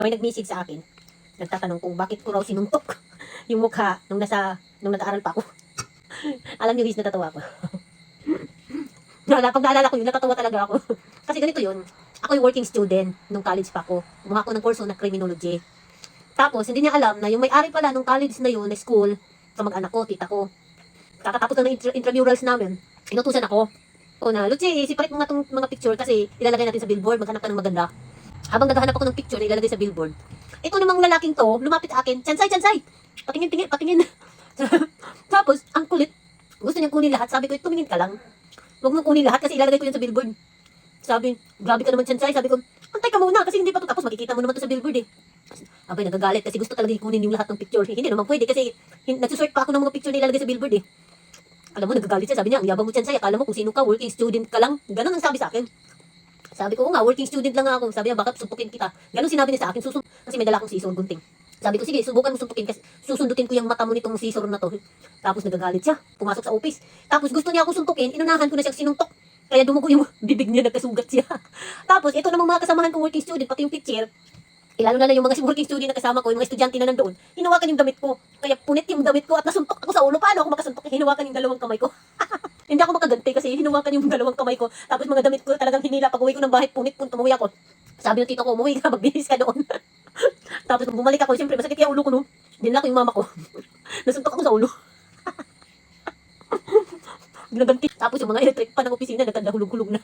May nag-message sa akin, nagtatanong kung bakit ko raw sinuntok yung mukha nung nag-aaral pa ako. Alam niyo guys, natatawa ako. Pag naalala ko yun, natatawa talaga ako. Kasi ganito yun, ako yung working student nung college pa ako. Kumuha ko ng kurso na criminology. Tapos, hindi niya alam na yung may-ari pala nung college na yun, na school, kamag-anak ko, tita ko. Kakatapos na ng intramurals namin, inutusan ako. O na, Lucy, siparit mo nga itong mga picture kasi ilalagay natin sa billboard, maghanap ka ng maganda. Habang naghahanap ako ng picture na ilalagay sa billboard, ito namang lalaking to, lumapit sa akin, Chansay! Patingin. Tapos, ang kulit, gusto niyang kunin lahat. Sabi ko, tumingin ka lang. Huwag mong kunin lahat kasi ilalagay ko yan sa billboard. Sabi, grabe ka naman, Chansay. Sabi ko, antay ka muna kasi hindi pa to tapos, makikita mo naman to sa billboard eh. Abay, nagagalit kasi gusto talaga kunin yung lahat ng picture. Hindi naman pwede kasi nagsusort pa ako ng mga picture na ilalagay sa billboard eh. Alam mo, nagagalit siya. Sabi niya, ang yabang mo, Chansay. Akala mo kung sino ka, working student ka lang. Ganun ang sabi sa akin. Sabi ko, nga, working student lang ako. Sabi niya, bakit supukin kita? Ganun sinabi niya sa akin, kasi may dala akong scissor, gunting. Sabi ko, sige, subukan mo suntukin kasi susundutin ko yung mata mo nitong scissor na to. Tapos nagagalit siya, pumasok sa office. Tapos gusto niya ako suntukin, inunahan ko na siyang sinuntok. Kaya dumugo yung bibig niya, nagkasugat siya. Tapos, ito namang mga kasamahan kong working student, pati yung teacher, lalo na yung mga working student na kasama ko, yung mga estudyante na nandoon, hinawakan yung damit ko. Kaya punit yung damit ko at nasuntok ako sa ulo. Paano ako makasuntok? Hinawakan yung dalawang kamay ko. Hindi ako makaganti kasi hinawakan yung dalawang kamay ko. Tapos mga damit ko talagang hinila. Pag uwi ko ng bahay, punit, tumuwi ako. Sabi ng tito ko, umuwi ka, magbihis ka doon. Tapos nung bumalik ako, siyempre masakit yung ulo ko, no? Dinala ko yung mama ko. Nasuntok ako sa ulo. Ginaganti. Tapos yung mga electric pa ng opisina, nagkandahulog-hulog na.